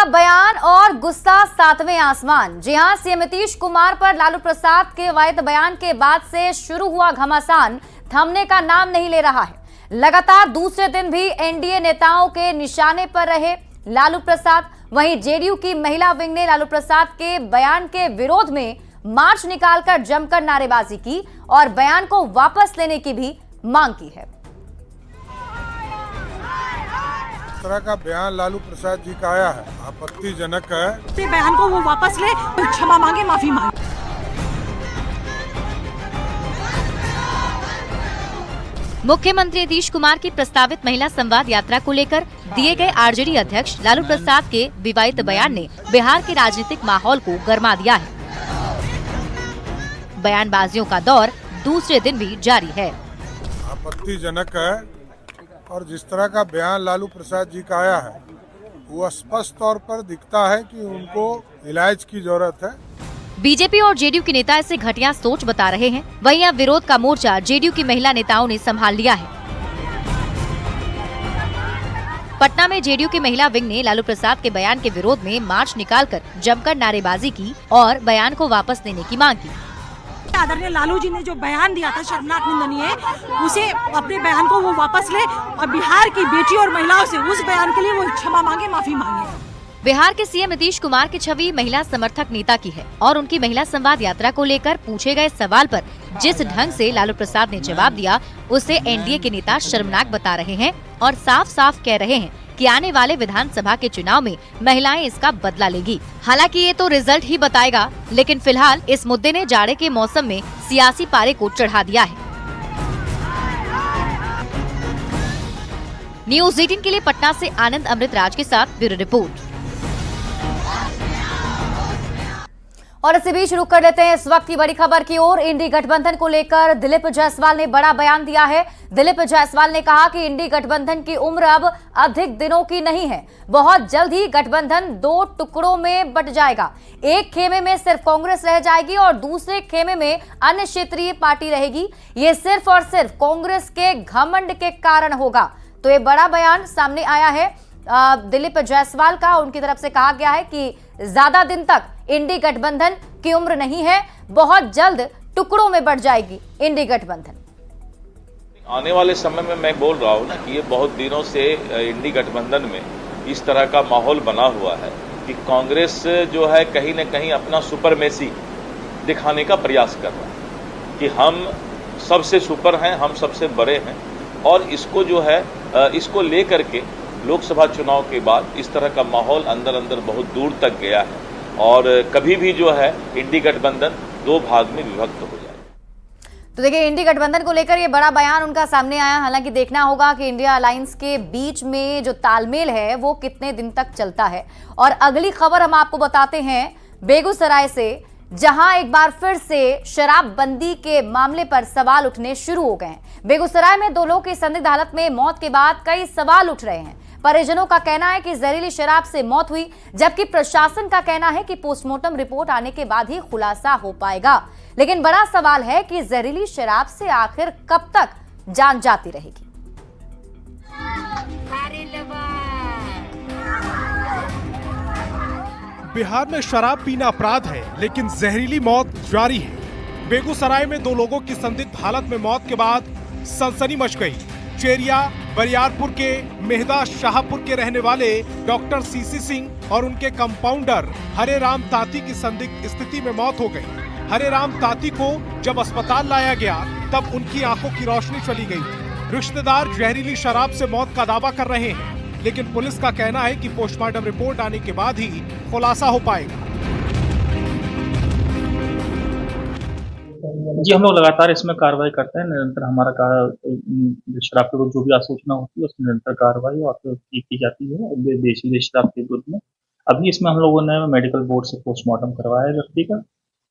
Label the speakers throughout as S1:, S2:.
S1: बयान और गुस्सा सातवें आसमान। जी हां, सीएम नीतीश कुमार पर लालू प्रसाद के विवादित बयान के बाद से शुरू हुआ घमासान थमने का नाम नहीं ले रहा है। लगातार दूसरे दिन भी एनडीए नेताओं के निशाने पर रहे लालू प्रसाद। वहीं जेडीयू की महिला विंग ने लालू प्रसाद के बयान के विरोध में मार्च निकालकर जमकर नारेबाजी की और बयान को वापस लेने की भी मांग की है।
S2: इस तरह का बयान लालू प्रसाद जी का आया है, आपत्तिजनक है।
S3: बयान को वो वापस ले, क्षमा मांगे, माफी मांगे।
S1: मुख्यमंत्री नीतीश कुमार की प्रस्तावित महिला संवाद यात्रा को लेकर दिए गए आरजेडी अध्यक्ष लालू प्रसाद के विवादित बयान ने बिहार के राजनीतिक माहौल को गरमा दिया है। बयानबाजियों का दौर दूसरे दिन भी जारी है।
S2: आपत्तिजनक है और जिस तरह का बयान लालू प्रसाद जी का आया है वो स्पष्ट तौर पर दिखता है कि उनको इलाज की जरूरत है।
S1: बीजेपी और जेडीयू के नेता इसे घटिया सोच बता रहे हैं। वहीं अब विरोध का मोर्चा जेडीयू की महिला नेताओं ने संभाल लिया है। पटना में जेडीयू की महिला विंग ने लालू प्रसाद के बयान के विरोध में मार्च निकालकर जमकर नारेबाजी की और बयान को वापस लेने की मांग की।
S3: आदरणीय लालू जी ने जो बयान दिया था शर्मनाक निंदनीय, उसे अपने बयान को वो वापस ले और बिहार की बेटी और महिलाओं से उस बयान के लिए वो क्षमा मांगे, माफी मांगे।
S1: बिहार के सीएम नीतीश कुमार की छवि महिला समर्थक नेता की है और उनकी महिला संवाद यात्रा को लेकर पूछे गए सवाल पर जिस ढंग से लालू प्रसाद ने जवाब दिया उसे एनडीए के नेता शर्मनाक बता रहे हैं और साफ साफ कह रहे हैं कि आने वाले विधानसभा के चुनाव में महिलाएं इसका बदला लेगी। हालांकि ये तो रिजल्ट ही बताएगा, लेकिन फिलहाल इस मुद्दे ने जाड़े के मौसम में सियासी पारे को चढ़ा दिया है। न्यूज़ 18 के लिए पटना से आनंद अमृतराज के साथ ब्यूरो रिपोर्ट। और इसी बीच रुक कर लेते हैं इस वक्त की बड़ी खबर की ओर। इंडी गठबंधन को लेकर दिलीप जायसवाल ने बड़ा बयान दिया है। दिलीप जायसवाल ने कहा कि इंडी गठबंधन की उम्र अब अधिक दिनों की नहीं है। बहुत जल्द ही गठबंधन 2 टुकड़ों में बंट जाएगा। एक खेमे में सिर्फ कांग्रेस रह जाएगी और दूसरे खेमे में अन्य क्षेत्रीय पार्टी रहेगी। ये सिर्फ और सिर्फ कांग्रेस के घमंड के कारण होगा। तो ये बड़ा बयान सामने आया है दिलीप जायसवाल का। उनकी तरफ से कहा गया है कि ज्यादा दिन तक इंडी गठबंधन की उम्र नहीं है, बहुत जल्द टुकड़ों में बढ़ जाएगी इंडी गठबंधन।
S4: आने वाले समय में मैं बोल रहा हूं ना कि ये बहुत दिनों से इंडी गठबंधन में इस तरह का माहौल बना हुआ है कि कांग्रेस जो है कहीं न कहीं अपना सुपरमेसी दिखाने का प्रयास कर रहा है कि हम सबसे सुपर हैं, हम सबसे बड़े हैं। और इसको जो है इसको लेकर के लोकसभा चुनाव के बाद इस तरह का माहौल अंदर अंदर बहुत दूर तक गया है और कभी भी जो है इंडी गठबंधन 2 भाग में विभक्त हो जाए।
S1: तो देखिए, इंडी गठबंधन को लेकर ये बड़ा बयान उनका सामने आया। हालांकि देखना होगा कि इंडिया अलायंस के बीच में जो तालमेल है वो कितने दिन तक चलता है। और अगली खबर हम आपको बताते हैं बेगूसराय से, जहां एक बार फिर से शराबबंदी के मामले पर सवाल उठने शुरू हो गए हैं। बेगूसराय में 2 लोगों की संदिग्ध हालत में मौत के बाद कई सवाल उठ रहे हैं। परिजनों का कहना है कि जहरीली शराब से मौत हुई, जबकि प्रशासन का कहना है कि पोस्टमार्टम रिपोर्ट आने के बाद ही खुलासा हो पाएगा। लेकिन बड़ा सवाल है कि जहरीली शराब से आखिर कब तक जान जाती रहेगी।
S5: बिहार में शराब पीना अपराध है, लेकिन जहरीली मौत जारी है। बेगूसराय में 2 लोगों की संदिग्ध हालत में मौत के बाद सनसनी मच गई। चेरिया बरियारपुर के मेहदा शाहपुर के रहने वाले डॉक्टर सीसी सिंह और उनके कंपाउंडर हरे राम ताती की संदिग्ध स्थिति में मौत हो गई। हरे राम ताती को जब अस्पताल लाया गया तब उनकी आंखों की रोशनी चली गई। रिश्तेदार जहरीली शराब से मौत का दावा कर रहे हैं, लेकिन पुलिस का कहना है कि पोस्टमार्टम रिपोर्ट आने के बाद ही खुलासा हो पाएगा।
S6: जी, हम लोग लगातार इसमें कार्रवाई करते हैं। निरंतर हमारा शराब के विरुद्ध जो भी आसूचना होती है उसमें निरंतर कार्रवाई और की जाती है देशी शराब के विरुद्ध में। अभी इसमें हम लोगों ने मेडिकल बोर्ड से पोस्टमार्टम करवाया है व्यक्ति का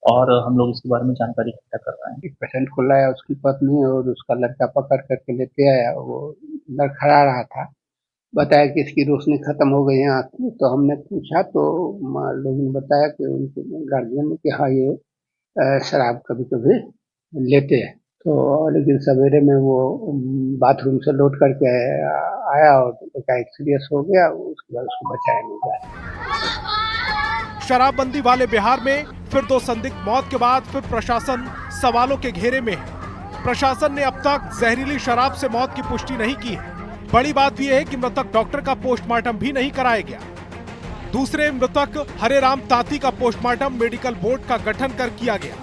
S6: और हम लोग इसके बारे में जानकारी इकट्ठा कर रहे हैं।
S7: एक पेशेंट को लाया, उसकी पत्नी और उसका लड़का पकड़ करके लेके आया। वो लड़खड़ा रहा था, बताया कि इसकी रोशनी खत्म हो गई है आँख की। तो हमने पूछा तो लोगों ने बताया कि उनके गार्जियन ने कि हाँ ये शराब कभी कभी लेते हैं। तो लेकिन सवेरे में वो बाथरूम से लौट करके आया और एकाएक सीरियस हो गया, उसके बाद उसको बचाया नहीं गया।
S5: शराबबंदी वाले बिहार में फिर 2 संदिग्ध मौत के बाद फिर प्रशासन सवालों के घेरे में है। प्रशासन ने अब तक जहरीली शराब से मौत की पुष्टि नहीं की है। बड़ी बात यह है कि मृतक डॉक्टर का पोस्टमार्टम भी नहीं कराया गया। दूसरे मृतक हरेराम ताती का पोस्टमार्टम मेडिकल बोर्ड का गठन कर किया गया।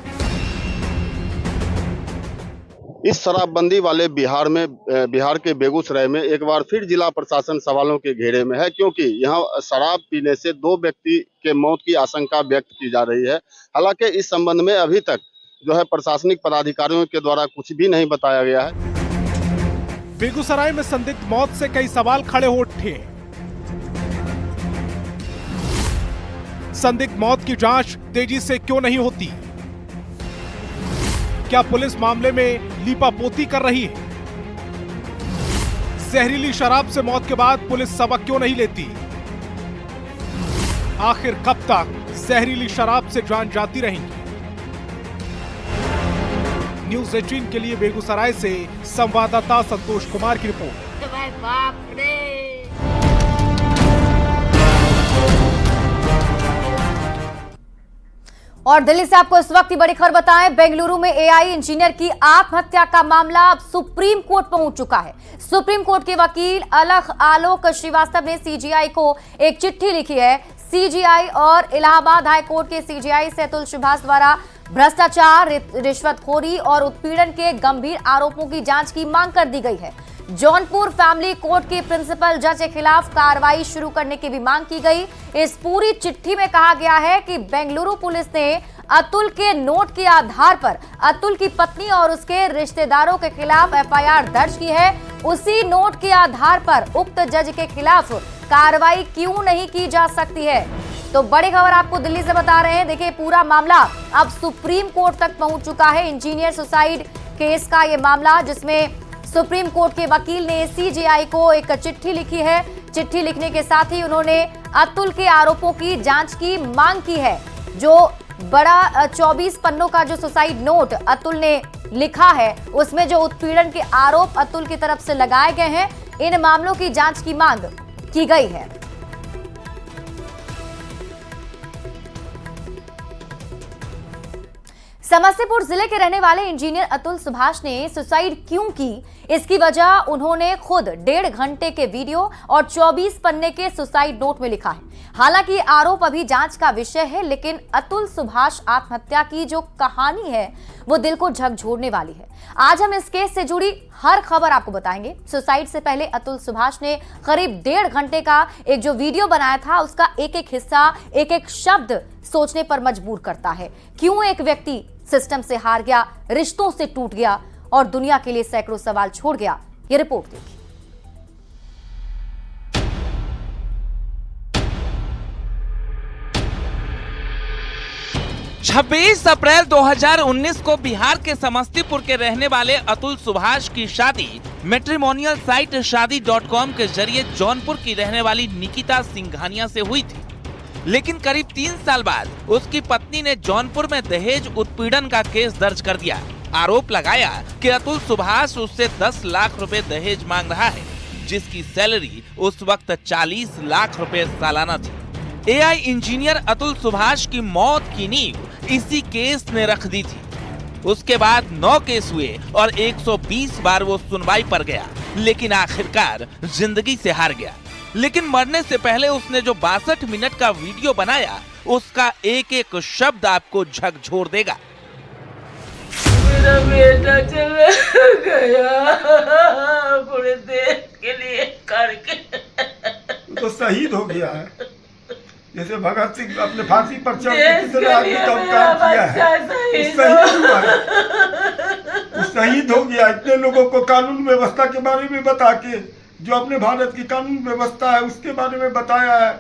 S8: इस शराबबंदी वाले बिहार के बेगूसराय में एक बार फिर जिला प्रशासन सवालों के घेरे में है, क्योंकि यहाँ शराब पीने से 2 व्यक्ति के मौत की आशंका व्यक्त की जा रही है। हालांकि इस संबंध में अभी तक जो है प्रशासनिक पदाधिकारियों के द्वारा कुछ भी नहीं बताया गया है।
S5: बेगूसराय में संदिग्ध मौत से कई सवाल खड़े हो उठे। संदिग्ध मौत की जांच तेजी से क्यों नहीं होती? क्या पुलिस मामले में लीपापोती कर रही है? जहरीली शराब से मौत के बाद पुलिस सबक क्यों नहीं लेती? आखिर कब तक जहरीली शराब से जान जाती रहेंगी? न्यूज़ 18 के लिए बेगूसराय से संवाददाता संतोष कुमार की रिपोर्ट।
S1: बाप रे। और दिल्ली से आपको इस वक्त की बड़ी खबर बताएं, बेंगलुरु में एआई इंजीनियर की आत्महत्या का मामला अब सुप्रीम कोर्ट पहुंच चुका है। सुप्रीम कोर्ट के वकील आलोक श्रीवास्तव ने सीजीआई को एक चिट्ठी लिखी है। सीजीआई और इलाहाबाद हाई कोर्ट के सीजीआई से अतुल सुभाष द्वारा भ्रष्टाचार, रिश्वतखोरी और उत्पीड़न के गंभीर आरोपों की जांच की मांग कर दी गई है। जौनपुर फैमिली कोर्ट के प्रिंसिपल जज के खिलाफ कार्रवाई शुरू करने की भी मांग की गई। इस पूरी चिट्ठी में कहा गया है कि बेंगलुरु पुलिस ने अतुल के नोट के आधार पर अतुल की पत्नी और उसके रिश्तेदारों के खिलाफ एफआईआर दर्ज की है। उसी नोट के आधार पर उक्त जज के खिलाफ कार्रवाई क्यों नहीं की जा सकती है? तो बड़ी खबर आपको दिल्ली से बता रहे हैं। देखिए, पूरा मामला अब सुप्रीम कोर्ट तक पहुंच चुका है। इंजीनियर सुसाइड केस का ये मामला, जिसमें सुप्रीम कोर्ट के वकील ने सीजीआई को एक चिट्ठी लिखी है। चिट्ठी लिखने के साथ ही उन्होंने अतुल के आरोपों की जांच की मांग की है। जो बड़ा 24 पन्नों का जो सुसाइड नोट अतुल ने लिखा है, उसमें जो उत्पीड़न के आरोप अतुल की तरफ से लगाए गए हैं, इन मामलों की जांच की मांग की गई है। समस्तीपुर जिले के रहने वाले इंजीनियर अतुल सुभाष ने सुसाइड क्यों की, इसकी वजह उन्होंने खुद 1.5 घंटे के वीडियो और 24 पन्ने के सुसाइड नोट में लिखा है। हालांकि आरोप अभी जांच का विषय है, लेकिन अतुल सुभाष आत्महत्या की जो कहानी है वो दिल को झकझोरने वाली है। आज हम इस केस से जुड़ी हर खबर आपको बताएंगे। सुसाइड से पहले अतुल सुभाष ने करीब 1.5 घंटे का एक जो वीडियो बनाया था, उसका एक एक हिस्सा, एक एक शब्द सोचने पर मजबूर करता है। क्यों एक व्यक्ति सिस्टम से हार गया, रिश्तों से टूट गया और दुनिया के लिए सैकड़ों सवाल छोड़ गया? ये रिपोर्ट देखिए।
S9: 26 अप्रैल 2019 को बिहार के समस्तीपुर के रहने वाले अतुल सुभाष की शादी मैट्रिमोनियल साइट शादी.com के जरिए जौनपुर की रहने वाली निकिता सिंघानिया से हुई थी। लेकिन करीब 3 साल बाद उसकी पत्नी ने जौनपुर में दहेज उत्पीड़न का केस दर्ज कर दिया। आरोप लगाया कि अतुल सुभाष उससे 10 लाख रुपए दहेज मांग रहा है, जिसकी सैलरी उस वक्त 40 लाख रुपए सालाना थी। एआई इंजीनियर अतुल सुभाष की मौत की नींव इसी केस ने रख दी थी। उसके बाद 9 केस हुए और 120 बार वो सुनवाई पर गया, लेकिन आखिरकार जिंदगी से हार गया। लेकिन मरने से पहले उसने जो 62 मिनट का वीडियो बनाया, उसका एक एक शब्द आपको झकझोर देगा।
S10: मेरा बेटा चला गया पूरे देश के लिए करके,
S2: तो शहीद हो गया है। जैसे भगत सिंह अपने फांसी पर चढ़ के कितने आदमी का काम किया है, शहीद हो गया। इतने लोगों को कानून व्यवस्था के बारे में बता के, जो अपने भारत की कानून व्यवस्था है उसके बारे में बताया है,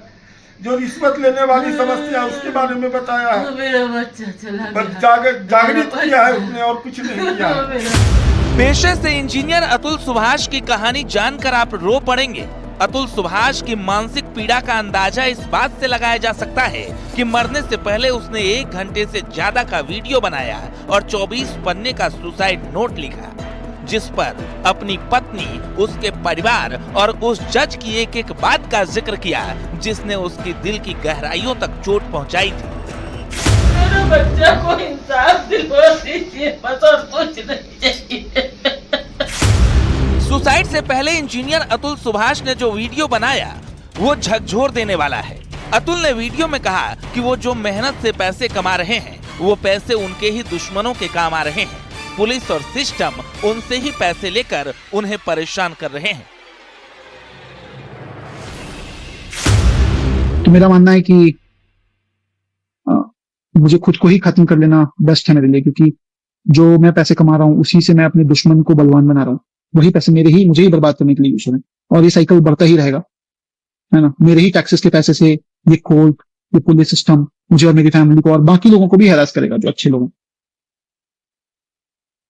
S2: जो रिश्वत लेने वाली समस्या है उसके बारे में बताया है।
S10: मेरा बच्चा चला गया,
S2: जागृत किया है उसने, और कुछ नहीं किया है।
S9: पेशे से इंजीनियर अतुल सुभाष की कहानी जानकर आप रो पड़ेंगे। अतुल सुभाष की मानसिक पीड़ा का अंदाजा इस बात से लगाया जा सकता है कि मरने से पहले उसने 1 घंटे से ज्यादा का वीडियो बनाया और 24 पन्ने का सुसाइड नोट लिखा। जिस पर अपनी पत्नी, उसके परिवार और उस जज की एक एक बात का जिक्र किया जिसने उसकी दिल की गहराइयों तक चोट पहुंचाई थी।
S10: मेरे बच्चा को इंसाफ दिलवा दीजिए, बस और कुछ नहीं चाहिए।
S9: सुसाइड से पहले इंजीनियर अतुल सुभाष ने जो वीडियो बनाया वो झकझोर देने वाला है। अतुल ने वीडियो में कहा कि वो जो मेहनत से पैसे कमा रहे हैं वो पैसे उनके ही दुश्मनों के काम आ रहे हैं। पुलिस और सिस्टम उनसे ही पैसे लेकर उन्हें परेशान कर रहे हैं।
S11: तो मेरा मानना है कि मुझे खुद को ही खत्म कर लेना बेस्ट है मेरे लिए, क्योंकि जो मैं पैसे कमा रहा हूँ उसी से मैं अपने दुश्मन को बलवान बना रहा हूँ। वही पैसे मुझे ही बर्बाद करने के लिए यूज हो रहे हैं और ये साइकिल बढ़ता ही रहेगा, है ना। मेरे ही टैक्सेस के पैसे से ये कोर्ट, ये पुलिस सिस्टम मुझे और मेरी फैमिली को और बाकी लोगों को भी हैरास करेगा जो अच्छे लोग हैं।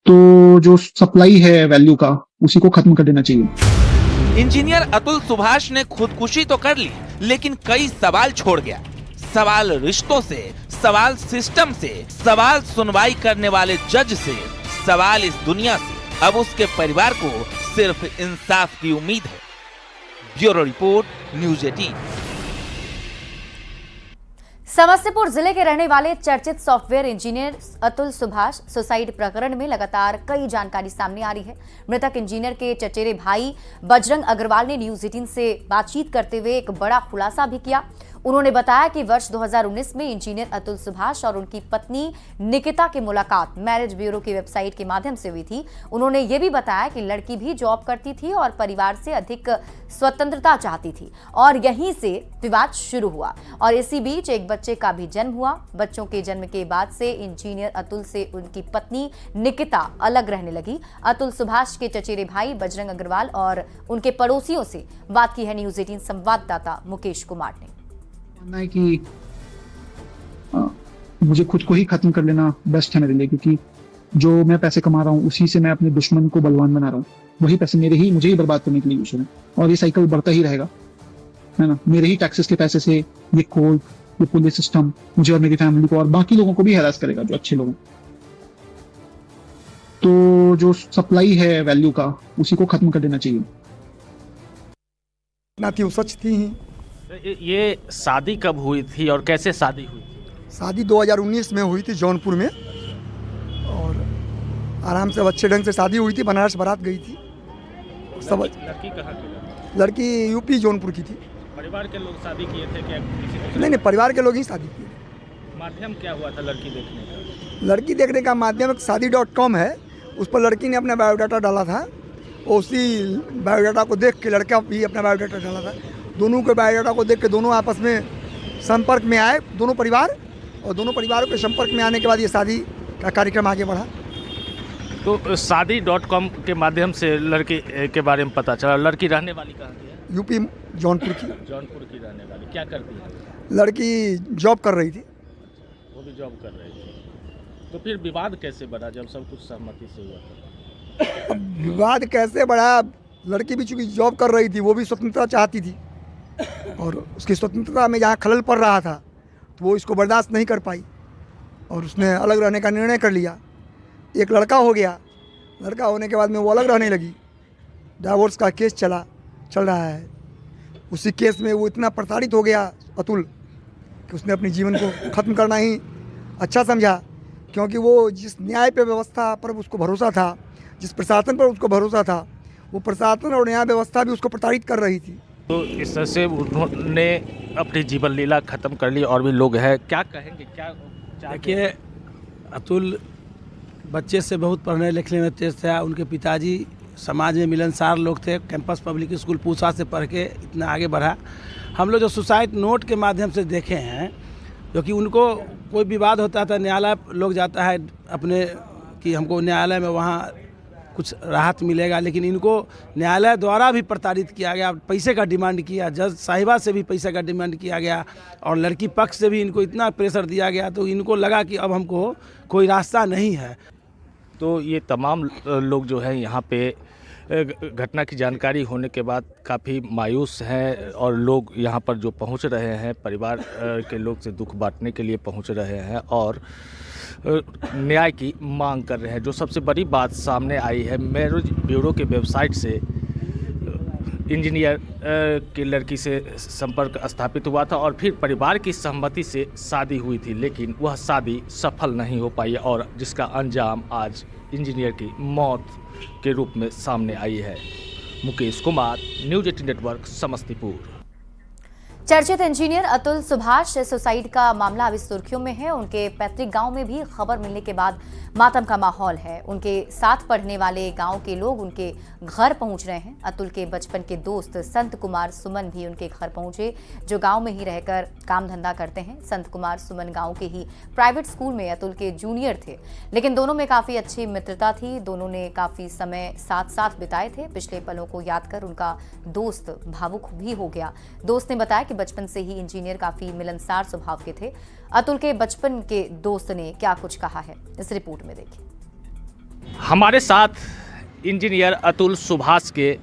S11: तो जो सप्लाई है वैल्यू का, उसी को खत्म कर देना चाहिए।
S9: इंजीनियर अतुल सुभाष ने खुदकुशी तो कर ली, लेकिन कई सवाल छोड़ गया। सवाल रिश्तों से, सवाल सिस्टम से, सवाल सुनवाई करने वाले जज से, सवाल इस दुनिया से। अब उसके परिवार को सिर्फ इंसाफ की उम्मीद है। Bureau report, news 18।
S1: समस्तीपुर जिले के रहने वाले चर्चित software engineer Atul Subhash suicide प्रकरण में लगातार कई जानकारी सामने आ रही है। मृतक इंजीनियर के चचेरे भाई बजरंग अग्रवाल ने न्यूज़ 18 से बातचीत करते हुए एक बड़ा खुलासा भी किया। उन्होंने बताया कि वर्ष 2019 में इंजीनियर अतुल सुभाष और उनकी पत्नी निकिता की मुलाकात मैरिज ब्यूरो की वेबसाइट के माध्यम से हुई थी। उन्होंने ये भी बताया कि लड़की भी जॉब करती थी और परिवार से अधिक स्वतंत्रता चाहती थी और यहीं से विवाद शुरू हुआ और इसी बीच एक बच्चे का भी जन्म हुआ। बच्चों के जन्म के बाद से इंजीनियर अतुल से उनकी पत्नी निकिता अलग रहने लगी। अतुल सुभाष के चचेरे भाई बजरंग अग्रवाल और उनके पड़ोसियों से बात की है न्यूज़ 18 संवाददाता मुकेश कुमार ने।
S11: मानना है कि मुझे खुद को ही खत्म कर लेना बेस्ट है मेरे लिए, क्योंकि जो मैं पैसे कमा रहा हूँ उसी से मैं अपने दुश्मन को बलवान बना रहा हूँ। वही पैसे मुझे ही बर्बाद करने के लिए यूज हो रहे हैं और ये साइकिल बढ़ता ही रहेगा, है ना। मेरे ही टैक्सेस के पैसे से ये कोर्ट, ये पुलिस सिस्टम मुझे और मेरी फैमिली को और बाकी लोगों को भी हैरास करेगा जो अच्छे लोग हैं। तो जो सप्लाई है वैल्यू का, उसी को खत्म कर देना चाहिए।
S2: ना थी वो सच थी ही।
S12: ये शादी कब हुई थी और कैसे शादी हुई?
S2: शादी 2019 में हुई थी जौनपुर में और आराम से अच्छे ढंग से शादी हुई थी। बनारस बारात गई थी सब।
S12: लड़की कहाँ की?
S2: लड़की यूपी जौनपुर की थी।
S12: परिवार के लोग शादी किए थे क्या?
S2: नहीं, परिवार के लोग ही शादी किए।
S12: माध्यम क्या हुआ था लड़की देखने का?
S2: लड़की देखने का माध्यम शादी.com है, उस पर लड़की ने अपना बायोडाटा डाला था। उसी बायोडाटा को देख के लड़का भी अपना बायोडाटा डाला था। दोनों के बायोडाटा को देख के दोनों आपस में संपर्क में आए, दोनों परिवार, और दोनों परिवारों के संपर्क में आने के बाद ये शादी का कार्यक्रम आगे बढ़ा।
S12: तो शादी.com के माध्यम से लड़की के बारे में पता चला। लड़की रहने वाली कहाँ की है?
S2: यूपी जौनपुर की।
S12: जौनपुर की रहने वाली। क्या करती है?
S2: लड़की जॉब कर रही थी।
S12: वो भी जॉब कर रही थी। तो फिर विवाद कैसे बढ़ा जब सब कुछ सहमति से हुआ था?
S2: विवाद कैसे बढ़ा? लड़की भी चूँकि जॉब कर रही थी, वो भी स्वतंत्रता चाहती थी और उसकी स्वतंत्रता में जहाँ खलल पड़ रहा था तो वो इसको बर्दाश्त नहीं कर पाई और उसने अलग रहने का निर्णय कर लिया। एक लड़का हो गया। लड़का होने के बाद में वो अलग रहने लगी। डाइवोर्स का केस चल रहा है। उसी केस में वो इतना प्रताड़ित हो गया अतुल कि उसने अपने जीवन को ख़त्म करना ही अच्छा समझा, क्योंकि वो जिस न्याय पे व्यवस्था पर उसको भरोसा था, जिस प्रशासन पर उसको भरोसा था, वो प्रशासन और न्याय व्यवस्था भी उसको प्रताड़ित कर रही थी।
S12: तो इस तरह से उन्होंने अपनी जीवन लीला ख़त्म कर ली। और भी लोग हैं, क्या कहेंगे? क्या
S13: देखिए, अतुल बच्चे से बहुत पढ़ने लिखने में तेज था। उनके पिताजी समाज में मिलनसार लोग थे। कैंपस पब्लिक स्कूल पूसा से पढ़ के इतना आगे बढ़ा। हम लोग जो सुसाइड नोट के माध्यम से देखे हैं, क्योंकि उनको कोई विवाद होता था, न्यायालय लोग जाता है अपने कि हमको न्यायालय में वहाँ कुछ राहत मिलेगा, लेकिन इनको न्यायालय द्वारा भी प्रताड़ित किया गया। पैसे का डिमांड किया, जज साहिबा से भी पैसे का डिमांड किया गया और लड़की पक्ष से भी इनको इतना प्रेशर दिया गया, तो इनको लगा कि अब हमको कोई रास्ता नहीं है।
S12: तो ये तमाम लोग जो हैं यहाँ पे घटना की जानकारी होने के बाद काफ़ी मायूस हैं और लोग यहाँ पर जो पहुँच रहे हैं, परिवार के लोग से दुख बांटने के लिए पहुँच रहे हैं और न्याय की मांग कर रहे हैं। जो सबसे बड़ी बात सामने आई है, मैरिज ब्यूरो के वेबसाइट से इंजीनियर की लड़की से संपर्क स्थापित हुआ था और फिर परिवार की सहमति से शादी हुई थी, लेकिन वह शादी सफल नहीं हो पाई और जिसका अंजाम आज इंजीनियर की मौत के रूप में सामने आई है। Mukesh Kumar, news 18 network, Samastipur.
S1: चर्चित इंजीनियर अतुल सुभाष सुसाइड का मामला अभी सुर्खियों में है। उनके पैतृक गांव में भी खबर मिलने के बाद मातम का माहौल है। उनके साथ पढ़ने वाले गांव के लोग उनके घर पहुंच रहे हैं। अतुल के बचपन के दोस्त संत कुमार सुमन भी उनके घर पहुंचे, जो गांव में ही रहकर काम धंधा करते हैं। संत कुमार सुमन गांव के ही प्राइवेट स्कूल में अतुल के जूनियर थे, लेकिन दोनों में काफी अच्छी मित्रता थी। दोनों ने काफी समय साथ साथ बिताए थे। पिछले पलों को याद कर उनका दोस्त भावुक भी हो गया। दोस्त ने बताया कि बचपन से ही इंजीनियर काफी मिलनसार स्वभाव के थे। अतुल के बचपन के दोस्त ने क्या कुछ कहा है, इस रिपोर्ट में देखिए।
S12: हमारे साथ इंजीनियर अतुल सुभाष के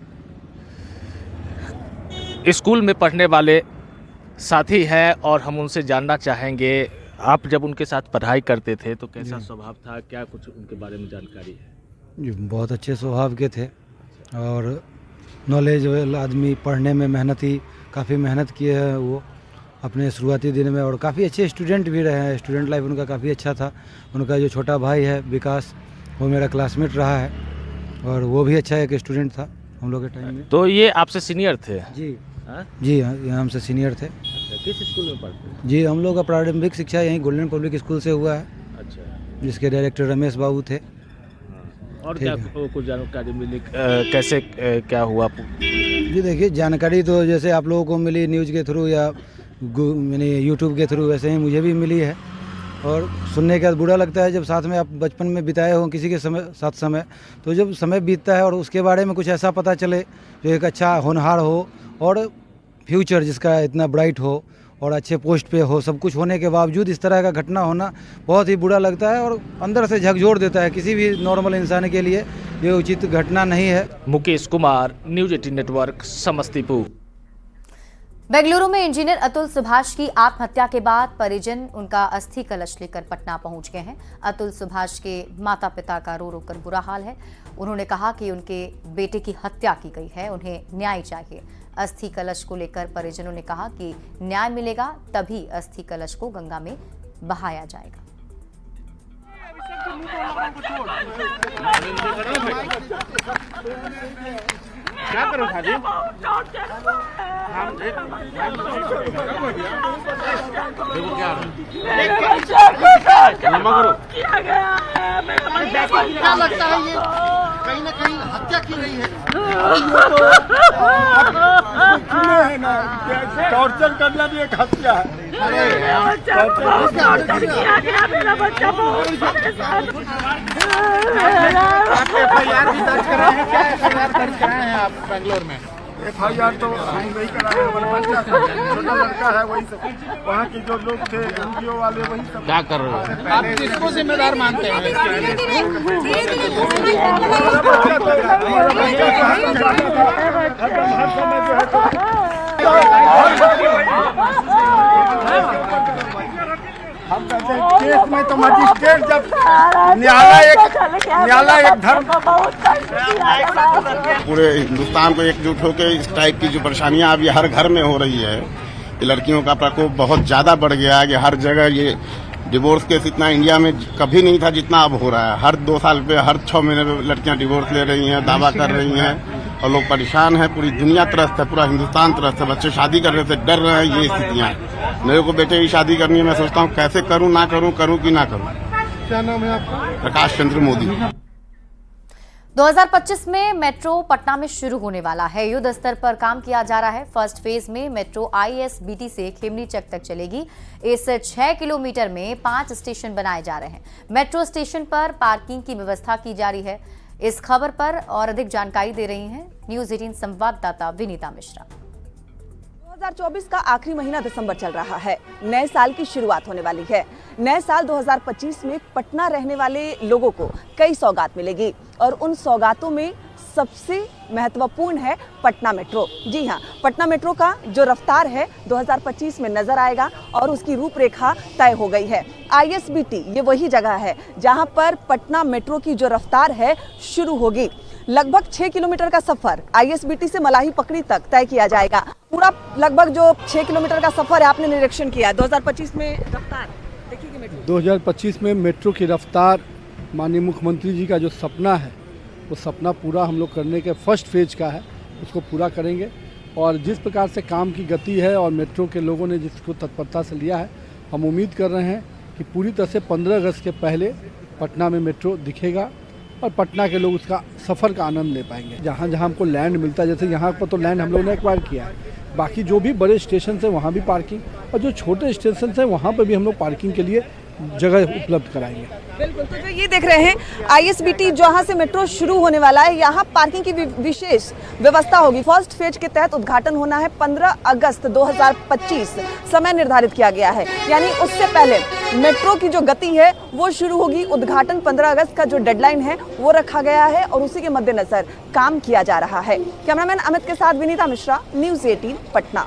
S12: स्कूल में पढ़ने वाले साथी हैं और हम उनसे जानना चाहेंगे, आप जब उनके साथ पढ़ाई करते थे तो कैसा स्वभाव था, क्या कुछ उनके बारे में जानकारी है?
S13: जी, बहुत अच्छे स्वभाव के थे और नॉलेज आदमी, पढ़ने में मेहनती, काफ़ी मेहनत किए हैं वो अपने शुरुआती दिन में और काफ़ी अच्छे स्टूडेंट भी रहे हैं। स्टूडेंट लाइफ उनका काफ़ी अच्छा था। उनका जो छोटा भाई है विकास, वो मेरा क्लासमेट रहा है और वो भी अच्छा एक स्टूडेंट था हम लोग के टाइम में।
S12: तो ये आपसे सीनियर थे?
S13: जी जी, ये हमसे सीनियर थे।
S12: अच्छा, किस स्कूल में पढ़ते थे?
S13: जी, हम लोग का प्रारंभिक शिक्षा यहीं गोल्डन पब्लिक स्कूल से हुआ है।
S12: अच्छा,
S13: जिसके डायरेक्टर रमेश बाबू थे।
S12: और क्या कुछ जानकारी मिली, कैसे क्या हुआ?
S13: जी देखिए, जानकारी तो जैसे आप लोगों को मिली न्यूज़ के थ्रू या यानी यूट्यूब के थ्रू, वैसे ही मुझे भी मिली है। और सुनने के बाद बुरा लगता है, जब साथ में आप बचपन में बिताए हो किसी के साथ समय, तो जब समय बीतता है और उसके बारे में कुछ ऐसा पता चले जो एक अच्छा होनहार हो और फ्यूचर जिसका इतना ब्राइट हो और अच्छे पोस्ट पे हो, सब कुछ होने के बावजूद इस तरह का घटना होना बहुत ही बुरा लगता है और अंदर से झकझोर देता है। किसी भी नॉर्मल इंसान के लिए ये उचित घटना नहीं है।
S12: Mukesh Kumar, news 18 network, Samastipur.
S1: बेंगलुरु में इंजीनियर अतुल सुभाष की आत्महत्या के बाद परिजन उनका अस्थि कलश लेकर पटना पहुंच गए हैं। अतुल सुभाष के माता पिता का रो रो कर बुरा हाल है। उन्होंने कहा कि उनके बेटे की हत्या की गई है, उन्हें न्याय चाहिए। अस्थि कलश को लेकर परिजनों ने कहा कि न्याय मिलेगा तभी अस्थि कलश को गंगा में बहाया जाएगा।
S12: क्या करो शादी? देखो क्या
S14: क्या लगता है ये कहीं ना कहीं हत्या की गई है?
S2: टॉर्चर करना भी एक हत्या है।
S14: FIR भी दर्ज कराए हैं? क्या FIR दर्ज कराए हैं आप बेंगलोर में?
S2: FIR तो हम नहीं कराए, हमारा बच्चा था, छोटा लड़का है, वही सब वहाँ के जो लोग थे NGO वाले वही सब।
S12: क्या कर रहे हो?
S14: आप किसको जिम्मेदार मानते हैं?
S2: हम कहते हैं केस में तो मजिस्ट्रेट जब न्यायालय एक धर्म,
S8: पूरे हिंदुस्तान को एकजुट होकर इस टाइप की जो परेशानियां अभी हर घर में हो रही है, ये लड़कियों का प्रकोप बहुत ज्यादा बढ़ गया है कि हर जगह ये डिवोर्स केस इतना इंडिया में कभी नहीं था जितना अब हो रहा है। हर 2 साल पे, हर 6 महीने पे लड़कियां डिवोर्स ले रही हैं, दावा कर रही हैं और लोग परेशान हैं। पूरी दुनिया त्रस्त है, पूरा हिंदुस्तान त्रस्त है। बच्चे शादी करने से डर रहे हैं। ये स्थितियां, मेरे को बेटे की शादी करनी है, मैं सोचता हूँ कैसे करूँ, ना करूँ, करूँ कि ना करूँ।
S2: क्या नाम है आपका?
S8: प्रकाश चंद्र मोदी।
S1: 2025 में मेट्रो पटना में शुरू होने वाला है। युद्ध स्तर पर काम किया जा रहा है। फर्स्ट फेज में मेट्रो ISBT से खेमनी चक तक चलेगी। इस 6 किलोमीटर में 5 स्टेशन बनाए जा रहे हैं। मेट्रो स्टेशन पर पार्किंग की व्यवस्था की जा रही है। इस खबर पर और अधिक जानकारी दे रही हैं न्यूज 18 संवाददाता विनीता मिश्रा।
S15: 2024 का आखिरी महीना दिसंबर चल रहा है। नए साल की शुरुआत होने वाली है। नए साल 2025 में पटना रहने वाले लोगों को कई सौगात मिलेगी और उन सौगातों में सबसे महत्वपूर्ण है पटना मेट्रो। जी हाँ, पटना मेट्रो का जो रफ्तार है 2025 में नजर आएगा और उसकी रूपरेखा तय हो गई है। ISBT ये वही जगह है जहां पर पटना मेट्रो की जो रफ्तार है शुरू होगी। लगभग 6 किलोमीटर का सफर ISBT से मलाही पकड़ी तक तय किया जाएगा। पूरा लगभग जो 6 किलोमीटर का सफर है आपने निरीक्षण किया। 2025 में रफ्तार देखिए मेट्रो
S16: 2025 में मेट्रो की रफ्तार माननीय मुख्यमंत्री जी का जो सपना है वो सपना पूरा हम लोग करने के फर्स्ट फेज का है, उसको पूरा करेंगे। और जिस प्रकार से काम की गति है और मेट्रो के लोगों ने जिसको तत्परता से लिया है, हम उम्मीद कर रहे हैं कि पूरी तरह से 15 अगस्त के पहले पटना में मेट्रो दिखेगा और पटना के लोग उसका सफ़र का आनंद ले पाएंगे। जहाँ जहाँ हमको लैंड मिलता है, जैसे यहाँ पर तो लैंड हम लोगों ने एक्वायर किया है, बाकी जो भी बड़े स्टेशन हैं वहाँ भी पार्किंग, और जो छोटे स्टेशन हैं वहाँ पर भी हम लोग पार्किंग के लिए जगह उपलब्ध कराएंगे।
S15: बिल्कुल, तो जो ये देख रहे हैं ISBT जहां से मेट्रो शुरू होने वाला है, यहाँ पार्किंग की विशेष व्यवस्था होगी। फर्स्ट फेज के तहत उद्घाटन होना है 15 अगस्त 2025, समय निर्धारित किया गया है। यानी उससे पहले मेट्रो की जो गति है वो शुरू होगी। उद्घाटन 15 अगस्त का जो डेडलाइन है वो रखा गया है और उसी के मद्देनजर काम किया जा रहा है। कैमरामैन अमित के साथ विनीता मिश्रा, न्यूज़ 18 पटना।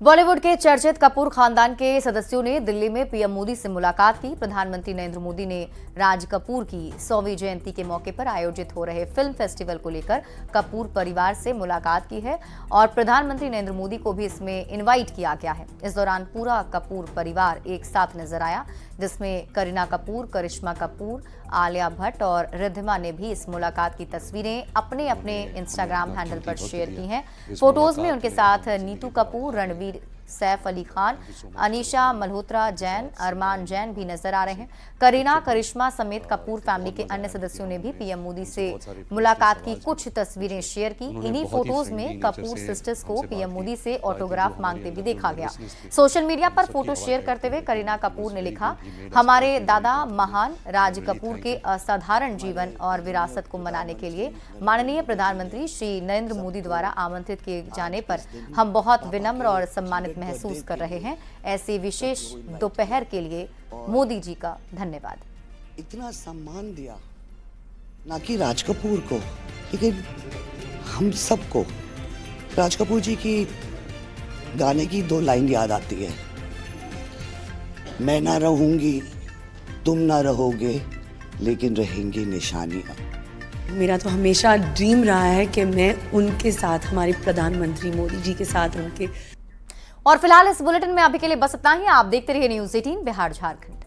S1: बॉलीवुड के चर्चित कपूर खानदान के सदस्यों ने दिल्ली में पीएम मोदी से मुलाकात की। प्रधानमंत्री नरेंद्र मोदी ने राज कपूर की 100वीं जयंती के मौके पर आयोजित हो रहे फिल्म फेस्टिवल को लेकर कपूर परिवार से मुलाकात की है और प्रधानमंत्री नरेंद्र मोदी को भी इसमें इनवाइट किया गया है। इस दौरान पूरा कपूर परिवार एक साथ नजर आया, जिसमें करीना कपूर, करिश्मा कपूर, आलिया भट्ट और रिद्धिमा ने भी इस मुलाकात की तस्वीरें अपने अपने इंस्टाग्राम हैंडल पर शेयर की हैं। फोटोज में उनके साथ नीतू कपूर, रणवीर, सैफ अली खान, अनीशा मल्होत्रा जैन, अरमान जैन भी नजर आ रहे हैं। करीना, करिश्मा समेत कपूर फैमिली के अन्य सदस्यों ने भी पीएम मोदी से मुलाकात की कुछ तस्वीरें शेयर की। इन्हीं फोटोज में कपूर सिस्टर्स को पीएम मोदी से ऑटोग्राफ मांगते भी देखा गया। सोशल मीडिया पर फोटो शेयर करते हुए करीना कपूर ने लिखा, हमारे दादा महान राज कपूर के असाधारण जीवन और विरासत को मनाने के लिए माननीय प्रधानमंत्री श्री नरेंद्र मोदी द्वारा आमंत्रित किए जाने पर हम बहुत विनम्र और सम्मानित महसूस कर रहे हैं। ऐसे विशेष दोपहर के लिए मोदी जी का धन्यवाद।
S17: इतना सम्मान दिया ना कि राज कपूर को, लेकिन हम सबको राज कपूर जी की गाने की 2 लाइन याद आती है, मैं ना रहूंगी तुम ना रहोगे लेकिन रहेंगी निशानियां।
S18: मेरा तो हमेशा ड्रीम रहा है कि मैं उनके साथ, हमारे प्रधानमंत्री मोदी जी के साथ उनके।
S1: और फिलहाल इस बुलेटिन में अभी के लिए बस इतना ही। आप देखते रहिए न्यूज़ 18 बिहार झारखंड।